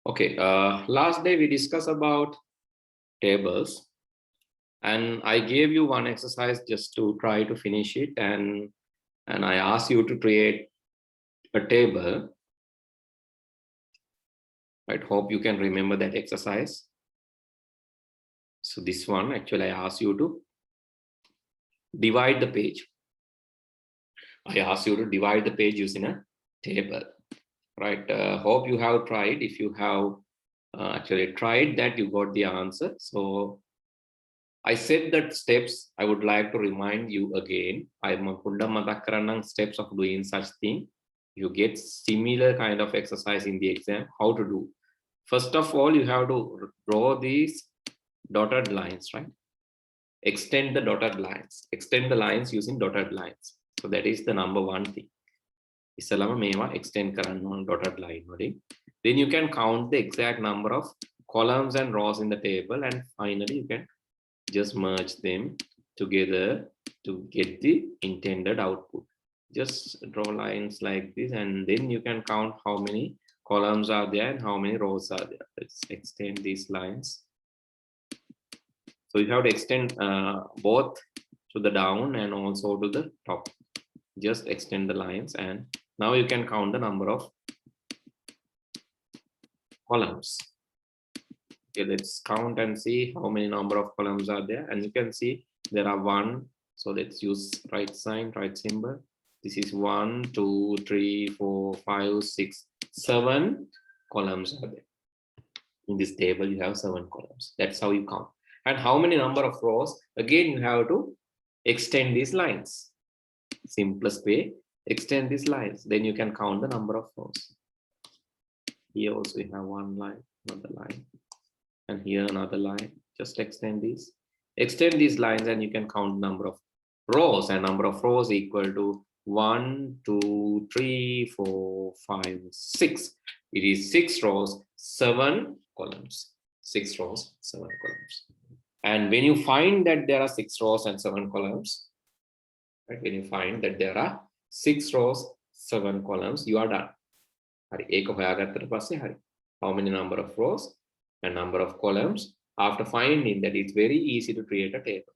Okay, last day we discussed about tables, and I gave you one exercise just to try to finish it, and I asked you to create a table. I hope you can remember that exercise. So this one, actually, I asked you to divide the page. I asked you to divide the page using a table, right? Hope you have tried. If you have actually tried that, you got the answer. So I said that steps, I would like to remind you again. I'm steps of doing such thing. You get similar kind of exercise in the exam, how to do. First of all, you have to draw these dotted lines, right? Extend the dotted lines. Extend the lines using dotted lines. So that is the number one thing. Extend dotted line. Then you can count the exact number of columns and rows in the table, and finally you can just merge them together to get the intended output. Just draw lines like this, and then you can count how many columns are there and how many rows are there. Let's extend these lines. So you have to extend both to the down and also to the top. Just extend the lines, and now you can count the number of columns. Okay, let's count and see how many number of columns are there, and you can see there are 1. So let's use right sign, right symbol. This is 1, 2, 3, 4, 5, 6, 7 columns are there. In this table, you have 7 columns. That's how you count. And how many number of rows? Again, you have to extend these lines. Simplest way, extend these lines. Then you can count the number of rows. Here also we have 1 line, another line, and here another line. Just extend these lines, and you can count the number of rows, and number of rows equal to 1, 2, 3, 4, 5, 6. It is 6 rows, 7 columns. 6 rows, 7 columns. And when you find that there are 6 rows and 7 columns, right? When you find that there are 6 rows, 7 columns, you are done. How many number of rows and number of columns? After finding that, it's very easy to create a table.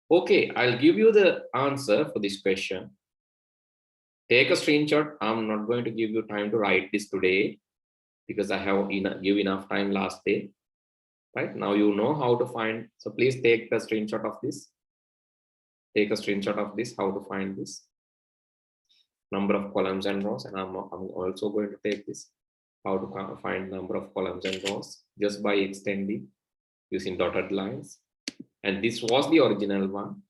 Okay, I'll give you the answer for this question. Take a screenshot. I'm not going to give you time to write this today because I have give enough time last day. Right now, you know how to find. So please take the screenshot of this. Take a screenshot of this, how to find this number of columns and rows. And I'm also going to take this, how to find number of columns and rows just by extending using dotted lines. And this was the original one.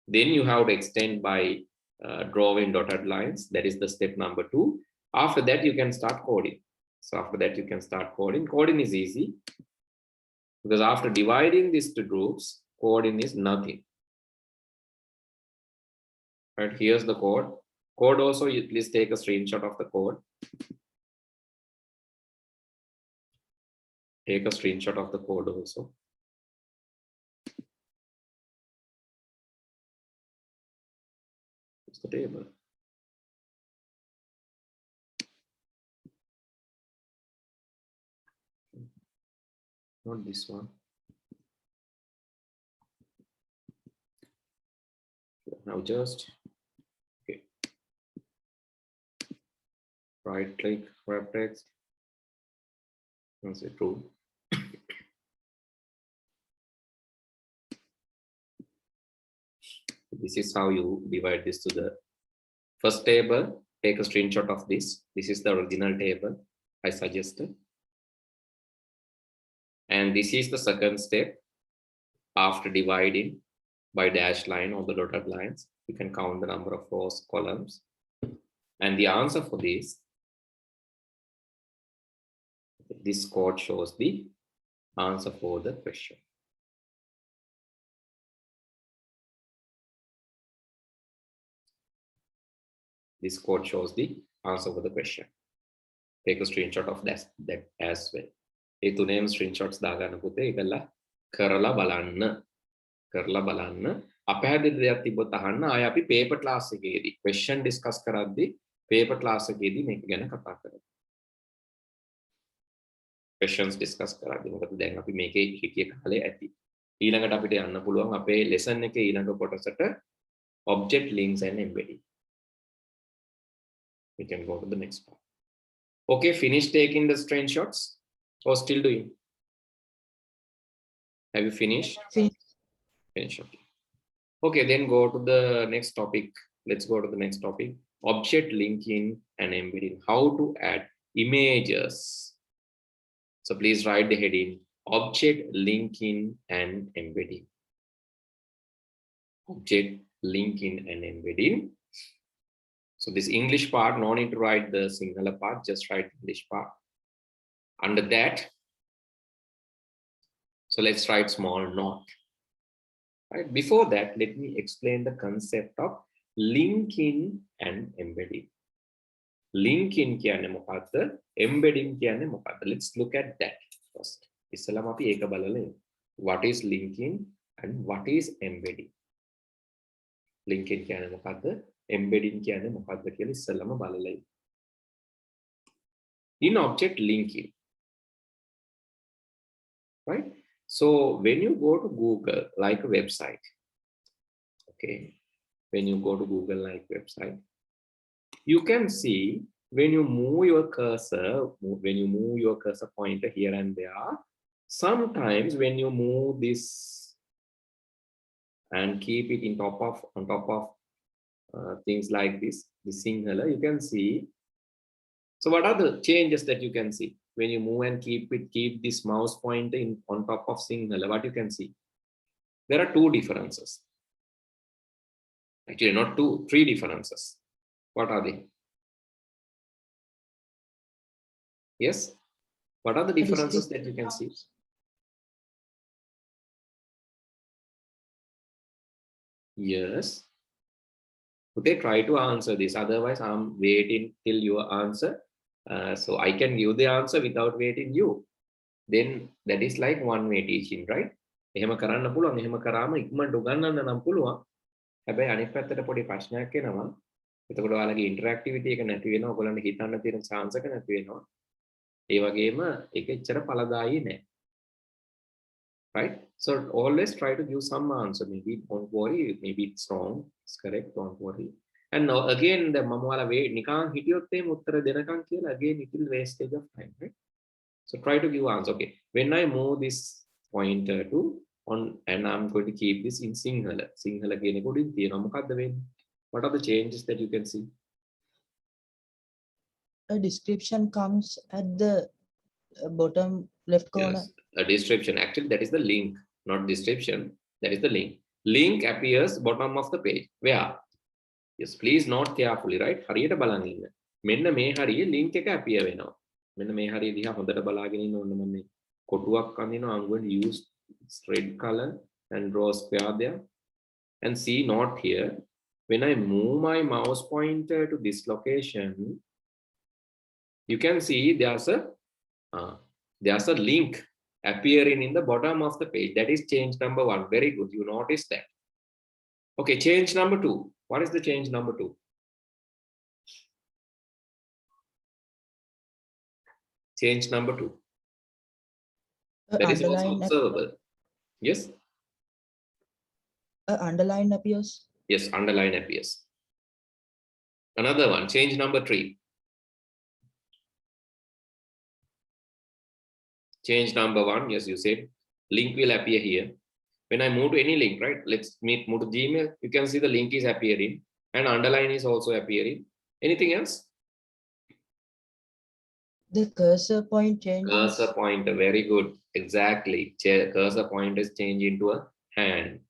Then you have to extend by drawing dotted lines. That is the step number 2. After that, you can start coding. So after that, you can start coding. Coding is easy because after dividing these to groups, coding is nothing. Right, here's the code. Code also, you please take a screenshot of the code. Take a screenshot of the code also. It's the table. Not this one. Now just okay. Right click, wrap text. That's it, true. This is how you divide this to the first table. Take a screenshot of this. This is the original table I suggested. And this is the second step. After dividing by dashed line or the dotted lines, you can count the number of rows, columns. And the answer for this code shows the answer for the question. This code shows the answer for the question. Take a screenshot of that as well. A තුනේම screenshots දාගන්න පුතේ. ඒකලා කරලා බලන්න. අපහැදිලි දෙයක් තිබ්බොත් අහන්න. ආය අපි paper class එකේදී question discuss කරද්දී paper class එකේදී මේක ගැන කතා කරමු. questions discuss කරද්දී මොකද දැන් අපි මේකේ හිතිය කාලේ ඇති ඊළඟට අපිට යන්න පුළුවන් අපේ lesson එකේ ඊළඟ කොටසට object links and embedding. We can go to the next part. Okay, finish taking the screenshots or still doing? Have you finished? Finish. Okay. Okay, then go to the next topic. Let's go to the next topic. Object linking and embedding. How to add images. So please write the heading. Object linking and embedding. Object linking and embedding. So this English part, no need to write the Sinhala part, just write the English part. Under that, so let's write small note. Right. Before that, let me explain the concept of linking and embedding. Linking කියන්නේ මොකක්ද? Embedding කියන්නේ මොකක්ද? Let's look at that first. ඉස්සෙල්ලාම අපි ඒක බලලා ඉමු. What is linking and what is embedding? Linking කියන්නේ මොකක්ද? Embedding කියන්නේ මොකක්ද කියලා ඉස්සෙල්ලාම බලලා ඉමු. In object linking, right? So when you go to Google, like a website, okay, when you go to Google like website, you can see when you move your cursor pointer here and there, sometimes when you move this and keep it on top of things like this, the Sinhala, you can see. So what are the changes that you can see? When you move and keep this mouse pointer on top of Sinhala, what you can see? There are two differences. Actually, not two, three differences. What are they? Yes? What are the differences that you can see? Yes. Okay, try to answer this. Otherwise, I'm waiting till your answer. So I can give the answer without waiting you. Then that is like one-way teaching, right? එහෙම කරන්න පුළුවන්. එහෙම කරාම ඉක්මනට උගන්වන්න නම් පුළුවන්. හැබැයි අනිත් පැත්තට පොඩි ප්‍රශ්නයක් එනවා. එතකොට ඔයාලගේ ඉන්ටරැක්ටිවිටි එක නැති වෙනවා. ඔයගොල්ලන්ට හිතන්න තියෙන chance එක නැති වෙනවා. ඒ වගේම ඒක එච්චර ඵලදායී නෑ. Right? So always try to give some answer. Maybe don't worry. Maybe it's wrong. It's correct. Don't worry. And now again, the mamwala way nikan hitiyot em uttara denakan kiyala again it will wastage of time, right? So try to give answer. Okay, when I move this pointer to on and I'm going to keep this in Sinhala. Sinhala kiyane kodin thiyena mokadda wenne? What are the changes that you can see? A description comes at the bottom left corner. Yes, a description. Actually, that is the link, not description. That is the link. Link appears bottom of the page. Where? Yes, please note carefully, right? හරියට බලන්න ඉන්න. මෙන්න මේ හරිය link එක appear වෙනවා. මෙන්න මේ හරිය දිහා හොඳට බලාගෙන ඉන්න ඕන මම මේ කොටුවක් අඳිනවා. I'm going to use red color and draw a square there. And see note here. When I move my mouse pointer to this location, you can see there's a link appearing in the bottom of the page. That is change number 1. Very good. You notice that. Okay, change number 2. What is the change number 2? Change number 2. That is also observable. Yes? Underline appears. Yes, underline appears. Another one, change number 3. Change number 1, yes, you said link will appear here. When I move to any link, right? Let's move to Gmail. You can see the link is appearing and underline is also appearing. Anything else? The cursor point changes. Cursor pointer, very good. Exactly. Cursor pointer is changed into a hand,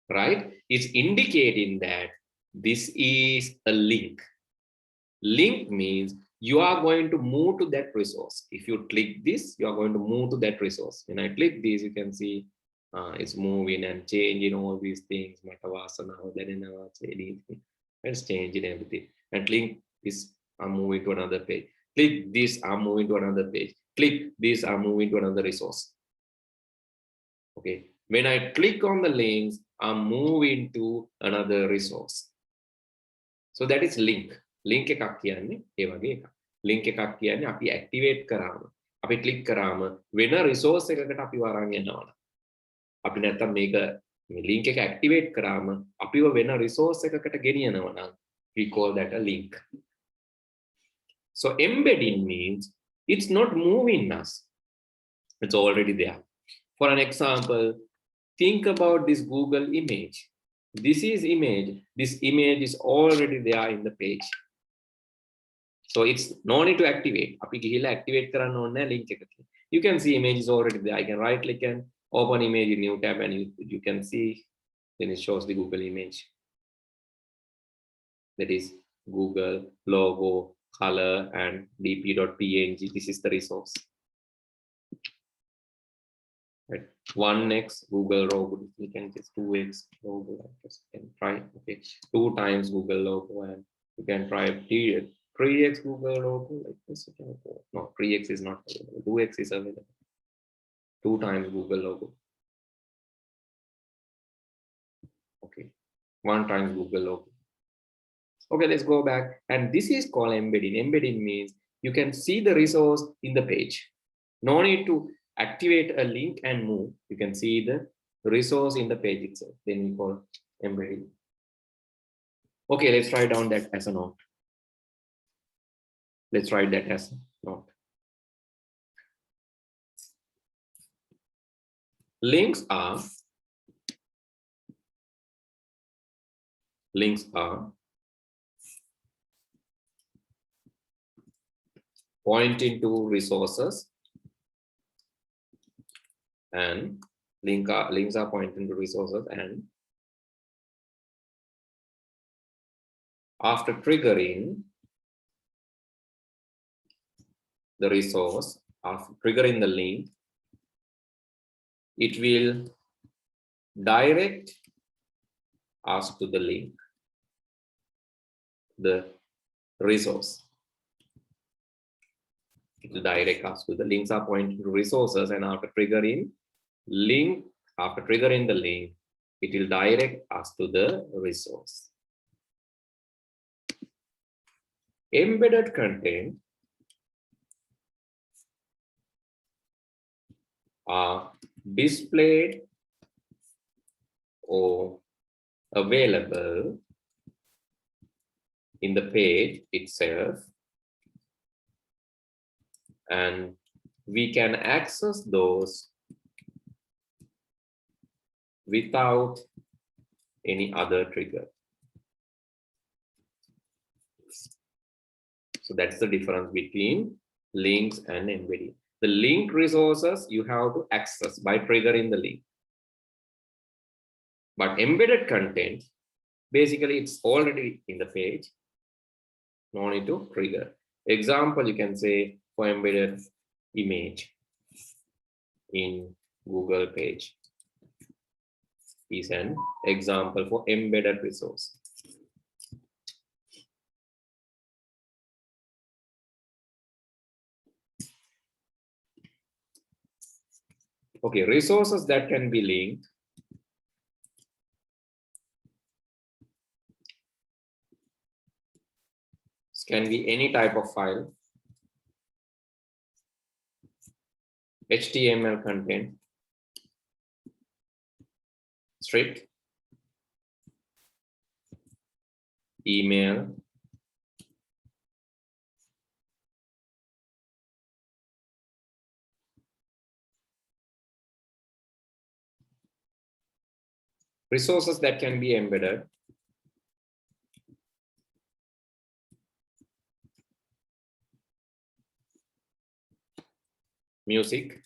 right? It's indicating that this is a link. Link means you are going to move to that resource. If you click this, you are going to move to that resource. When I click this, you can see it's moving and changing all these things. It's changing everything. And click this, I'm moving to another page. Click this, I'm moving to another page. Click this, I'm moving to another resource. Okay. When I click on the links, I'm moving to another resource. So that is link. Link එකක් කියන්නේ ඒ වගේ එකක්. Link එකක් කියන්නේ අපි activate කරාම අපි click කරාම වෙන රිසෝස් එකකට අපි වරන් යනවා. අපි නැත්තම් මේක මේ link එක activate කරාම අපිව වෙන රිසෝස් එකකට ගෙනියනවා නම් we call that a link. So embedding means it's not moving us. It's already there. For an example, think about this Google image. This is image. This image is already there in the page. So it's no need to activate. අපි ගිහිල්ලා activate කරන්න ඕනේ නැහැ link එක. You can see image is already there. I can right click and open image in new tab and you can see, then it shows the Google image. That is Google logo, color and dp.png. This is the resource. Right. 1x Google logo. We can just 2x logo. Just can try. Okay. 2 times Google logo and you can try 3x Google logo like this. No, 3x is not available. 2x is available. 2 times Google logo. Okay. 1 times Google logo. Okay, let's go back. And this is called embedding. Embedding means you can see the resource in the page. No need to activate a link and move. You can see the resource in the page itself. Then we call embedding. Okay, let's write down that as a note. Let's write that as a note. Links are pointing to resources, and links are pointing to resources, and after triggering the resource, after triggering the link, it will direct us to the link, the resource. It will direct us to the links are pointing to resources, and after triggering the link, it will direct us to the resource. Embedded content are displayed or available in the page itself, and we can access those without any other trigger. So that's the difference between links and embedding. The link resources you have to access by triggering the link. But embedded content, basically it's already in the page. No need to trigger. Example, you can say for embedded image in Google page is an example for embedded resource. Okay, resources that can be linked can be any type of file, HTML content, script, email, resources that can be embedded, music,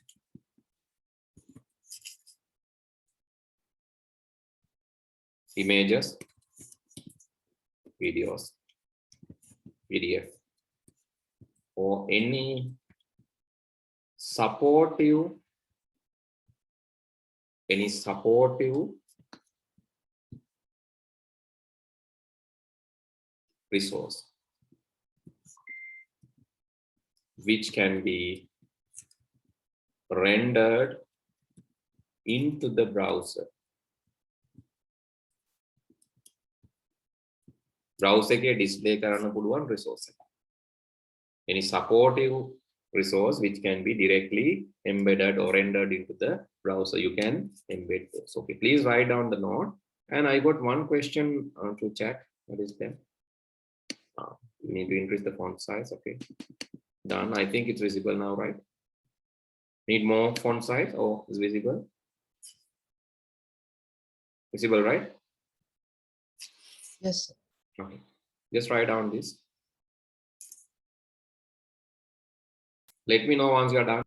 images, videos, PDF, or any supportive resource which can be rendered into the browser. Browser එකේ display කරන්න පුළුවන් resource එක. Any supportive resource which can be directly embedded or rendered into the browser. You can embed those. Okay, please write down the note. And I got one question to chat. What is that? You need to increase the font size. Okay, done. I think it's visible now, right? Need more font size or is visible? Visible, right? Yes. Okay, just write down this. Let me know once you are done.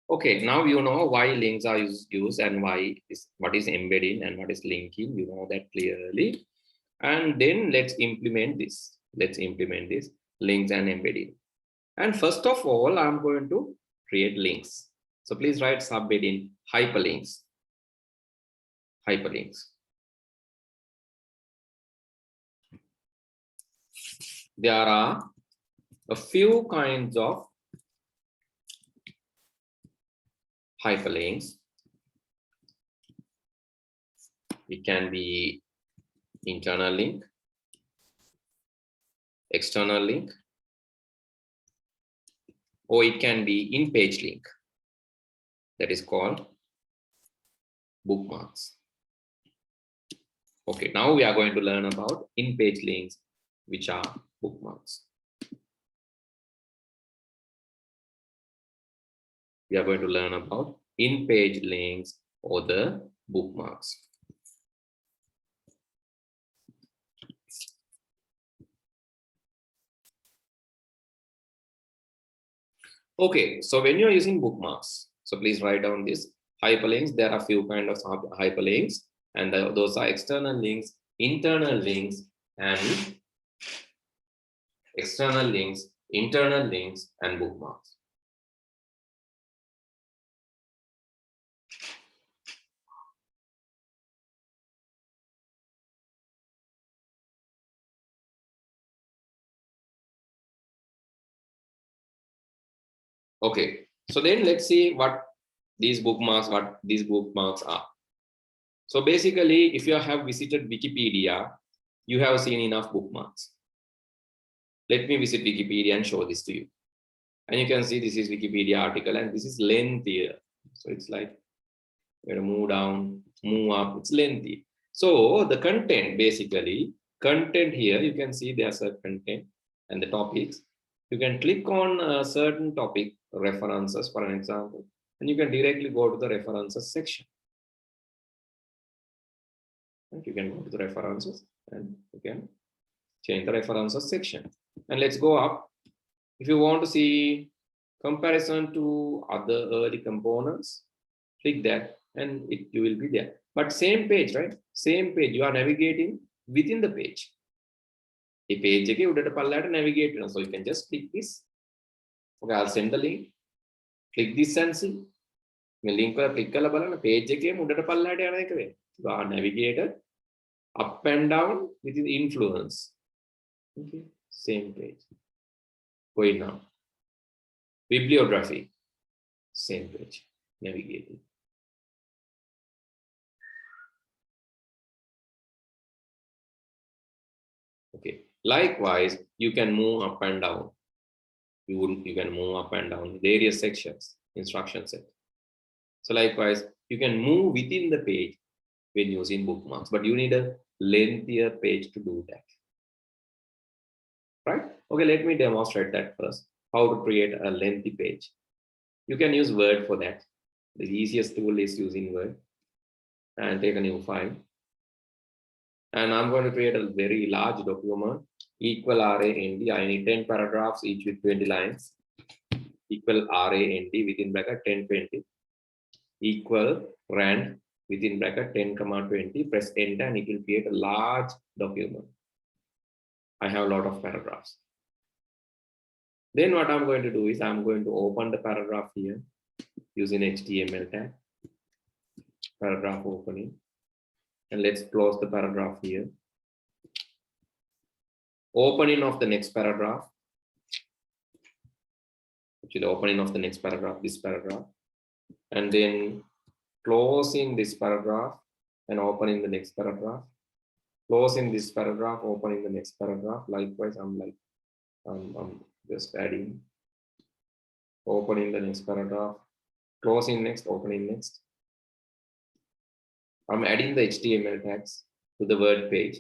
Okay, now you know why links are used and what is embedding and what is linking. You know that clearly. And then let's implement this. Let's implement this links and embedding. And first of all, I'm going to create links. So please write subheading hyperlinks. Hyperlinks. There are a few kinds of hyperlinks. It can be internal link, external link, or it can be in-page link. That is called bookmarks. Okay, now we are going to learn about in-page links, which are bookmarks. We are going to learn about in-page links or the bookmarks. Okay, so when you're using bookmarks, so please write down this hyperlinks. There are a few kinds of hyperlinks, and those are external links, internal links, and external links, internal links, and bookmarks. Okay, so then let's see what these bookmarks are. So basically, if you have visited Wikipedia, you have seen enough bookmarks. Let me visit Wikipedia and show this to you. And you can see this is Wikipedia article, and this is lengthier. So it's like we're going to move down, move up, it's lengthy. So the content, basically, content here, you can see there's a content and the topics. You can click on a certain topic, references for an example, and you can directly go to the references section. And you can go to the references and you can change the references section. And let's go up. If you want to see comparison to other early components, click that and you will be there. But same page, right? Same page, you are navigating within the page. The page navigate, so you can just click this. Okay, I'll send the link. Click this and see. The link click page you are navigated up and down within influence. Okay, same page. Going now. Bibliography, same page, navigating. Okay. Likewise, you can move up and down. You can move up and down various sections, instruction set. So likewise, you can move within the page when using bookmarks, but you need a lengthier page to do that. Right? Okay, let me demonstrate that first. How to create a lengthy page. You can use Word for that. The easiest tool is using Word. And take a new file. And I'm going to create a very large document, equal RAND. I need 10 paragraphs, each with 20 lines. Equal RAND within bracket 1020. Equal RAND within bracket 10,20. Press enter and it will create a large document. I have a lot of paragraphs. Then what I'm going to do is I'm going to open the paragraph here using HTML tag. Paragraph opening. And let's close the paragraph here. Opening of the next paragraph. Actually, opening of the next paragraph, this paragraph. And then closing this paragraph and opening the next paragraph. Closing this paragraph, opening the next paragraph. Likewise, I'm just adding opening the next paragraph, closing next, opening next. I'm adding the HTML tags to the Word page.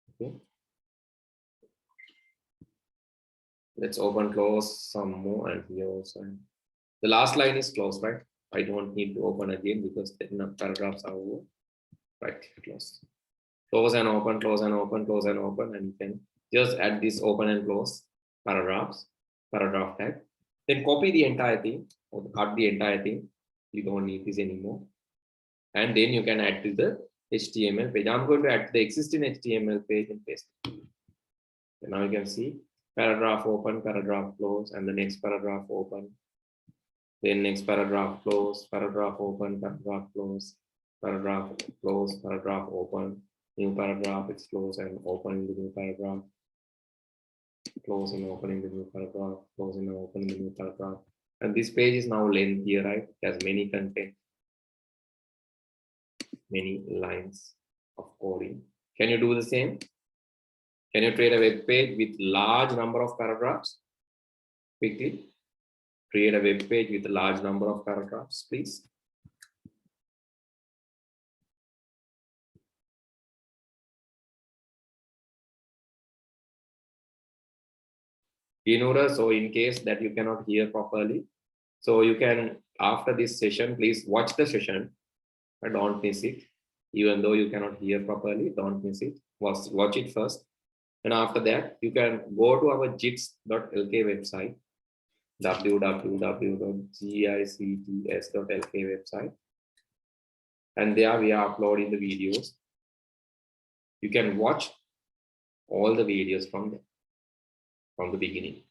Okay. Let's open, close some more, and here also. The last line is closed, right? I don't need to open again because the paragraphs are over. Right, close. Close and open, close and open, close and open, and you can just add this open and close paragraphs, paragraph tag. Then copy the entire thing or cut the entire thing. You don't need this anymore. And then you can add to the HTML page. I'm going to add the existing HTML page and paste it. And now you can see paragraph open, paragraph close, and the next paragraph open. Then next paragraph close, paragraph open, paragraph close, paragraph close, paragraph open, new paragraph, it's close and open the new paragraph, close and opening the new paragraph, close and opening the new paragraph. And this page is now lengthy, right? It has many content, many lines of coding. Can you do the same? Can you create a web page with large number of paragraphs? Quickly create a web page with a large number of paragraphs, please. So in case that you cannot hear properly, so you can, after this session, please watch the session and don't miss it. Even though you cannot hear properly, don't miss it. Watch it first. And after that, you can go to our jits.lk website, www.gicts.lk website. And there we are uploading the videos. You can watch all the videos from there, from the beginning.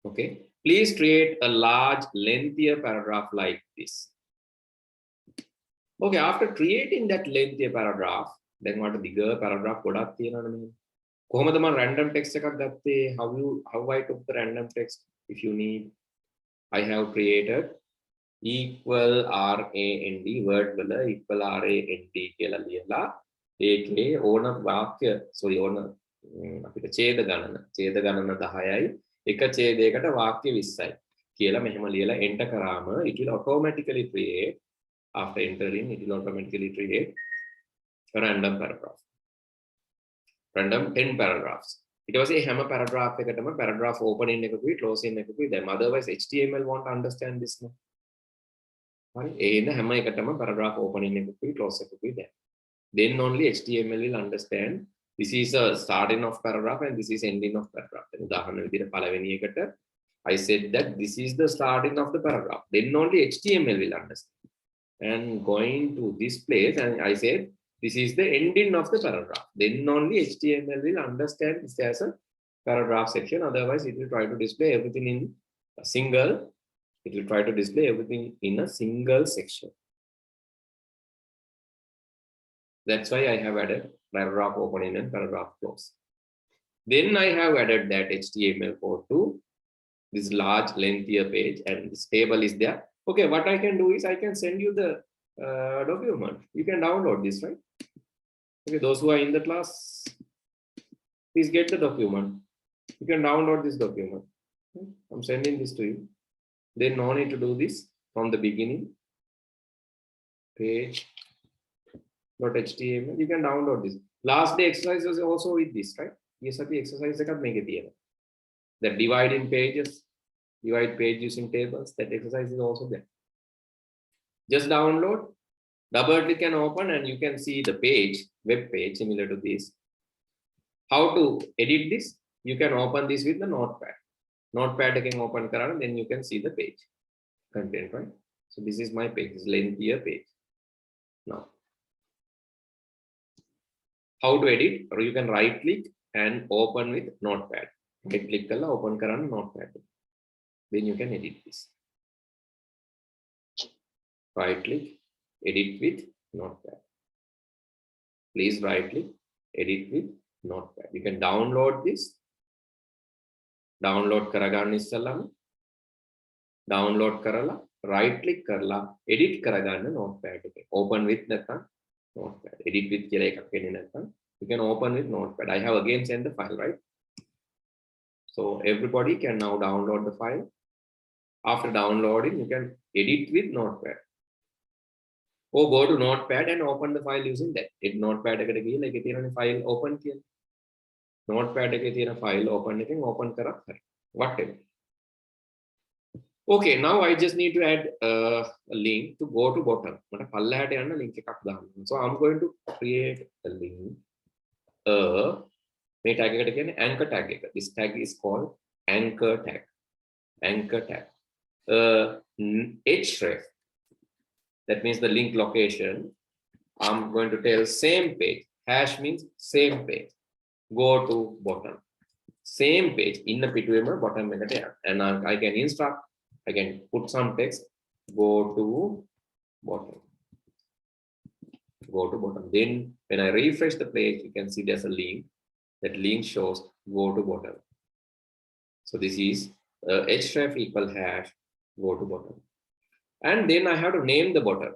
Okay, please create a large, lengthier paragraph like this. Okay, after creating that lengthier paragraph, then what a bigger paragraph ගොඩක් තියෙනවනේ. කොහොමද මම random text එකක් ගත්තේ? How I took the random text? If you need, I have created equal RAND word වල equal RAND කියලා ලියලා ඒකේ ඕන වාක්‍ය ඕන අපිට ඡේද ගණන 10යි එක ඡේදයකට වාක්‍ය 20යි කියලා මෙහෙම ලියලා enter කරාම it will automatically create. After entering, it will automatically create a random paragraph. Random 10 paragraphs. It was a hammer paragraph, paragraph opening, closing. Otherwise, HTML won't understand this. In the hammer paragraph opening, close. Then only HTML will understand this is a starting of paragraph and this is ending of paragraph. I said that this is the starting of the paragraph. Then only HTML will understand. And going to this place, and I said this is the ending of the paragraph. Then only HTML will understand this as a paragraph section. Otherwise, it will try to display everything in a single. It will try to display everything in a single section. That's why I have added paragraph opening and paragraph close. Then I have added that HTML code to this large, lengthier page, and this table is there. Okay, what I can do is I can send you the document. You can download this, right? Okay, those who are in the class, please get the document. You can download this document. I'm sending this to you. Then no need to do this from the beginning. Page.html. You can download this. Last day exercise was also with this, right? Yes, exercise that divide in pages. Divide page using tables. That exercise is also there. Just download, double click and open, and you can see the page, web page similar to this. How to edit this? You can open this with the notepad. Notepad can open, then you can see the page content, right? So this is my page, this lengthier page. Now, how to edit? Or you can right click and open with notepad. Right click, open notepad. Then you can edit this. Right click, edit with notepad. Please right click, edit with notepad. You can download this. Download karagan issalam. Download karala. Right click karla. Edit karagan notepad. Open with notepad. Edit with kila ekak You can open with Notepad. I have again sent the file, right? So everybody can now download the file. After downloading, you can edit with Notepad. Or go to Notepad and open the file using that. It Notepad eකට ගිහලා ඒකේ තියෙන file open කියලා. Notepad එකේ තියෙන file open එකෙන් open කරක් හරි. Whatever. Okay, now I just need to add a link to go to bottom. මට පල්ලෙහාට යන්න link එකක් දාන්න. So I'm going to create a link. මේ tag එකට කියන්නේ anchor tag එක. This tag is called anchor tag. Anchor tag. href. That means the link location. I'm going to tell same page. Hash means same page. Go to bottom. Same page in the pituitary bottom eකට යන්න. And I can instruct. I can put some text. Go to bottom. Go to bottom. Then when I refresh the page, you can see there's a link. That link shows go to bottom. So this is href equal hash go to bottom. And then I have to name the bottom.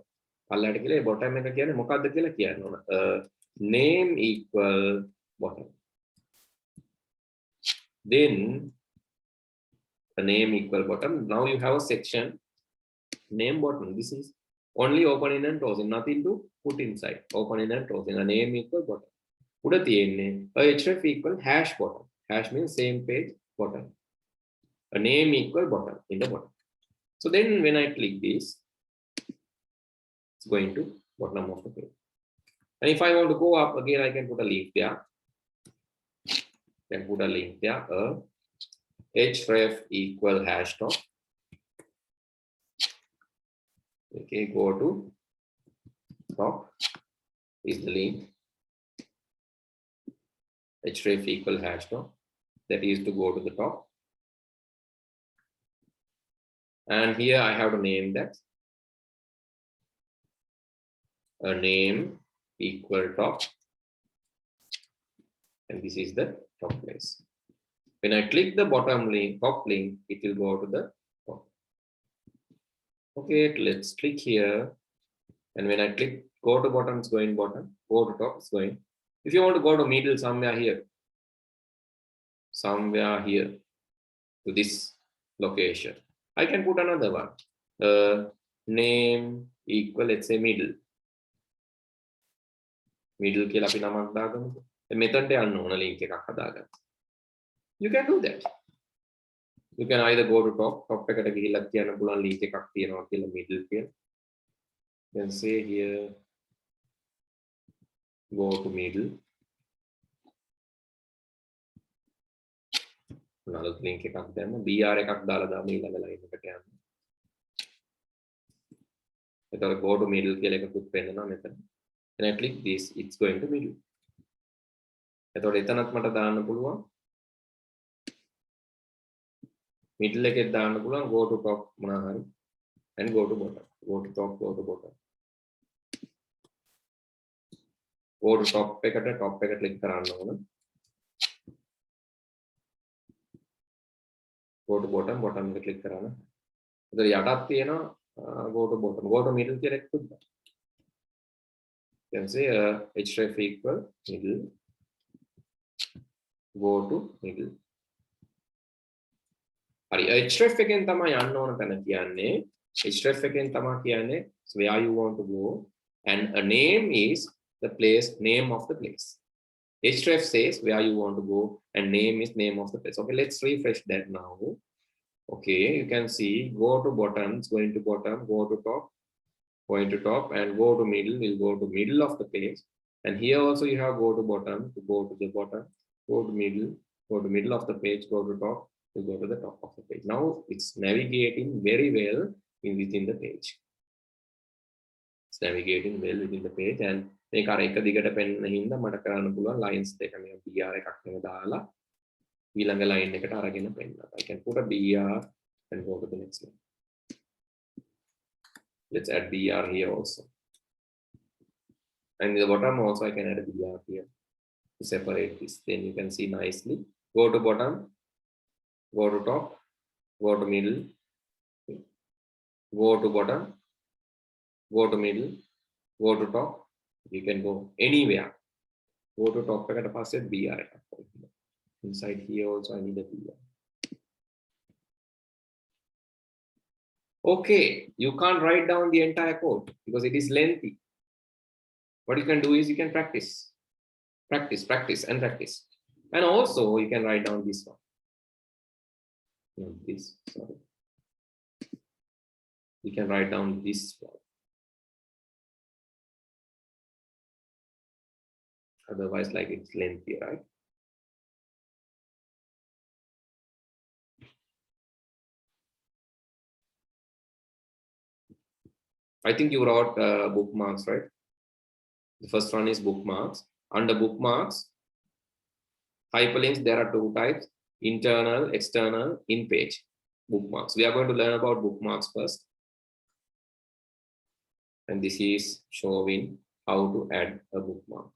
පල්ලෙහාට කියලා ඒ bottom එක කියන්නේ මොකක්ද කියලා කියන්න ඕන. Name equal bottom. Then a name equal bottom. Now you have a section name bottom. This is only opening and closing, nothing to put inside. Opening and closing. A name equal bottom. උඩ තියෙන්නේ href equal hash bottom. Hash means same page bottom. A name equal bottom in the bottom. So then when I click this, it's going to bottom of the page. And if I want to go up again, I can put a link there. Can put a link there. Href equal hash top. Okay, go to top is the link. Href equal hash top. That is to go to the top. And here I have to name that. A name equal top. And this is the top place. When I click the bottom link, top link, it will go to the top. Okay, let's click here. And when I click go to bottom, it's going bottom. Go to top, it's going. If you want to go to middle, somewhere here to this location, I can put another one. Name equal, let's say middle. Middle කියලා අපි නමක් දාගමුකෝ. මෙතනට යන්න ඕන link එකක් හදාගන්න. You can do that. You can either go to top එකට ගිහිල්ලා කියන්න පුළුවන් link එකක් තියෙනවා කියලා middle කියලා. Then say here go to middle. Another link එකක් දැම්ම BR එකක් දාලා දාන්න ඊළඟ line එකට යන්න. එතකොට go to middle කියලා එකකුත් පෙන්නනවා මෙතන. When I click this, it's going to middle. එතකොට එතනත් මට දාන්න පුළුවන්. Middle එකෙත් දාන්න පුළුවන් go to top මොනවා හරි and go to bottom. Go to top, go to bottom. Go to top එකට click කරන්න ඕන. Go to bottom එකට click කරන්න. එතකොට යටත් තියෙනවා go to bottom, go to middle කියලා එකකුත් දාන්න. You can say href equal middle, go to middle. හරි href එකෙන් තමයි යන්න ඕන තැන කියන්නේ. href එකෙන් තමයි කියන්නේ where you want to go, and a name is the place, name of the place. Href says where you want to go and name is name of the place. Okay, let's refresh that now. Okay, you can see go to bottom, it's going to bottom, go to top, going to top, and go to middle, will go to middle of the page. And here also you have go to bottom, to go to the bottom, go to middle of the page, go to top, to go to the top of the page. Now it's navigating very well within the page. It's navigating well within the page, and මේක අර එක දිගට පෙන්නන හින්දා මට කරන්න පුළුවන් lines දෙක මේ BR එකක් නෙම දාලා ඊළඟ line එකට අරගෙන පෙන්නනවා. I can put a BR and go to the next one. Let's add BR here also. And in the bottom also I can add a BR here to separate this. Then you can see nicely. Go to bottom, go to top, go to middle, go to bottom, go to middle, go to top. You can go anywhere Go to top එකට පස්සේ BR එකක්. Inside here also I need a BR. Okay, you can't write down the entire code because it is lengthy. What you can do is you can practice. Practice and practice. And also you can write down this one. No, this, sorry. You can write down this one. Otherwise, like it's lengthy, right? I think you wrote bookmarks, right? The first one is bookmarks. Under bookmarks, hyperlinks, there are two types: internal, external, in-page bookmarks. We are going to learn about bookmarks first. And this is showing how to add a bookmark.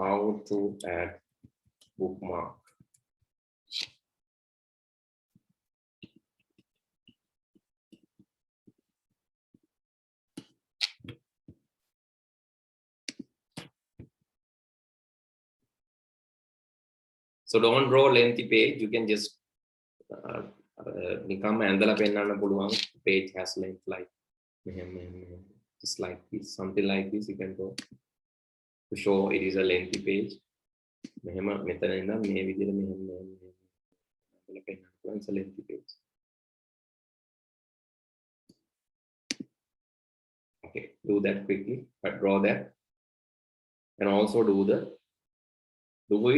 How to add bookmark. So don't draw lengthy page. You can just නිකම්ම ඇඳලා පෙන්නන්න පුළුවන්. Page has length like just like this, something like this. You can go to show it is a lengthy page. මෙහෙම මෙතන ඉඳන් මේ විදිහට මෙහෙම ඇඳලා පෙන්නන්න පුළුවන්. It's a lengthy page. Okay, do that quickly, but draw that, and also do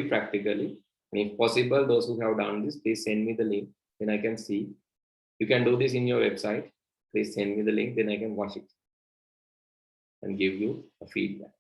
it practically. And if possible, those who have done this, please send me the link, then I can see. You can do this in your website. Please send me the link, then I can watch it and give you a feedback.